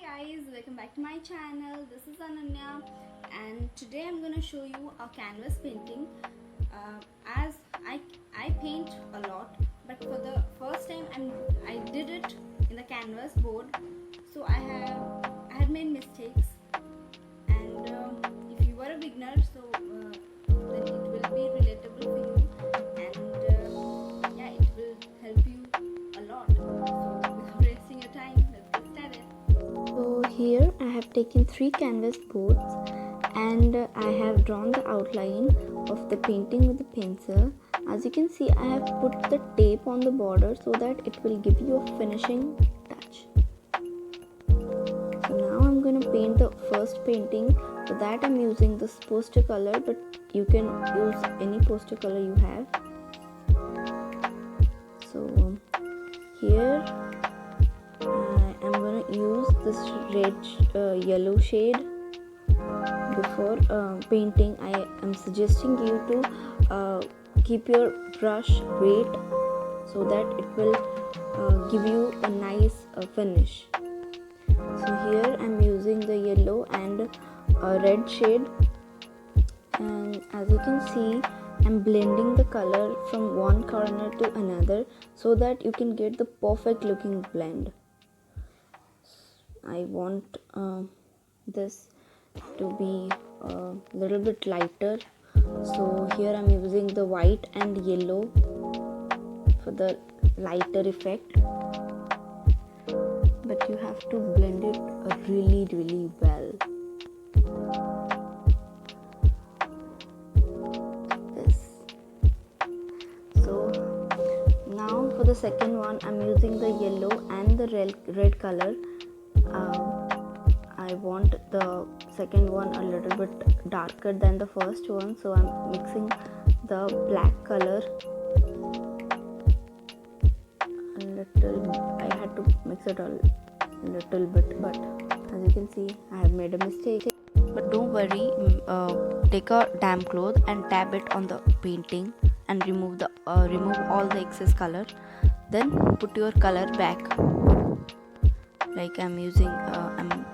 Hi guys, welcome back to my channel. This is Ananya and today I'm gonna show you a canvas painting. As I paint a lot, but for the first time I did it in the canvas board, so I had made mistakes, and if you are a beginner, then it will be relatable for you, and yeah, it will help you a lot. So without wasting your time, let's get started. So here I have taken 3 canvas boards and I have drawn the outline of the painting with the pencil. As you can see, I have put the tape on the border so that it will give you a finishing touch. So now I'm going to paint the first painting. For that I'm using this poster color, but you can use any poster color you have. So here I'm going to use this red yellow shade. Before painting, I am suggesting you to keep your brush weight so that it will give you a nice finish. So here I'm using the yellow and red shade, and as you can see, I'm blending the color from one corner to another so that you can get the perfect looking blend. I want this to be a little bit lighter, so here I'm using the white and yellow for the lighter effect, but you have to blend it really well. This. So now for the second one, I'm using the yellow and the red color. I want the second one a little bit darker than the first one, so I'm mixing the black color a little. I had to mix it a little bit, but as you can see, I have made a mistake. But don't worry, take a damp cloth and dab it on the painting and remove all the excess color. Then put your color back. Like I'm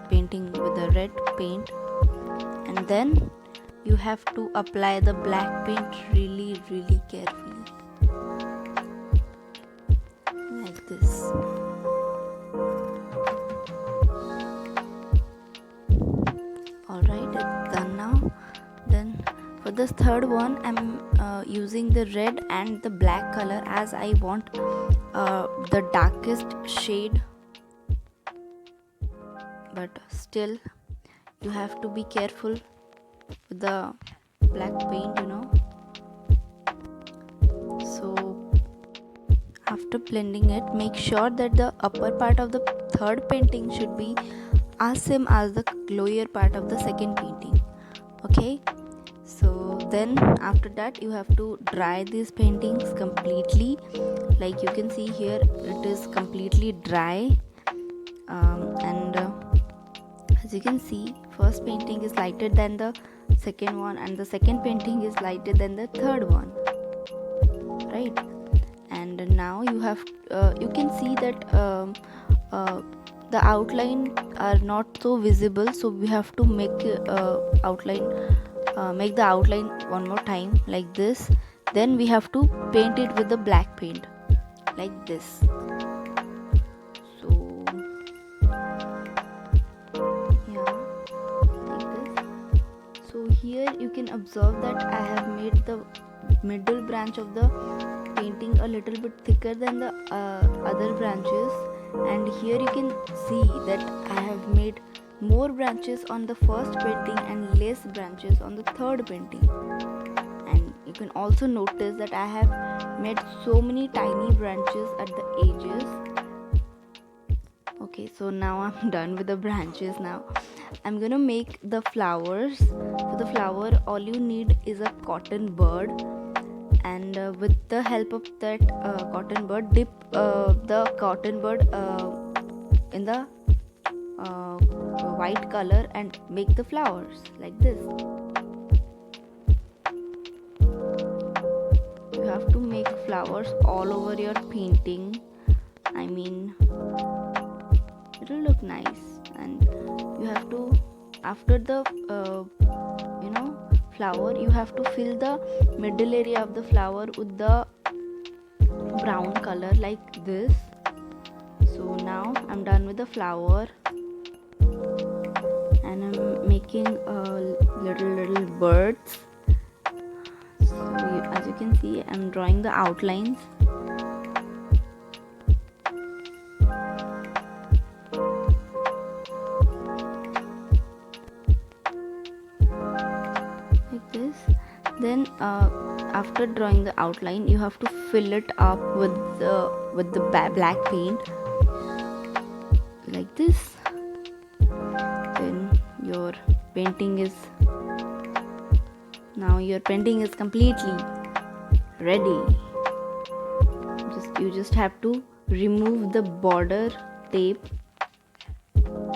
painting with the red paint, and then you have to apply the black paint really carefully, like this. Alright, it's done now. Then for this third one, I'm using the red and the black color, as I want the darkest shade, but still you have to be careful with the black paint, So after blending it, make sure that the upper part of the third painting should be as same as the lower part of the second painting. Okay, so then after that you have to dry these paintings completely. Like you can see here, it is completely dry, and as you can see, first painting is lighter than the second one, and the second painting is lighter than the third one, right? And now you can see that the outline are not so visible, so we have to make the outline one more time, like this. Then we have to paint it with the black paint, like this. Here you can observe that I have made the middle branch of the painting a little bit thicker than the other branches, and here you can see that I have made more branches on the first painting and less branches on the third painting. And you can also notice that I have made so many tiny branches at the edges. Okay, so now I'm done with the branches. Now I'm gonna make the flowers. For the flower, all you need is a cotton bud, and with the help of that cotton bud, dip the cotton bud in the white color and make the flowers like this. You have to make flowers all over your painting. I mean, it will look nice. and you have to, after the flower, you have to fill the middle area of the flower with the brown color like this. So now I'm done with the flower, and I'm making little birds. So as you can see, I'm drawing the outlines. Like this. Then after drawing the outline, you have to fill it up with the black paint like this. Then your painting is completely ready. You just have to remove the border tape,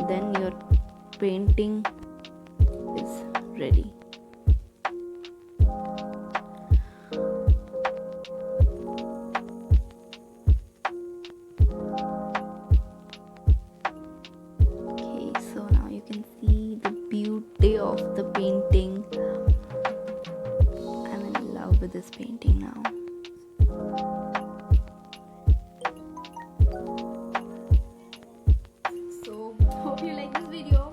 then your painting is ready. Okay, so now you can see the beauty of the painting. I'm in love with this painting now. So hope you like this video.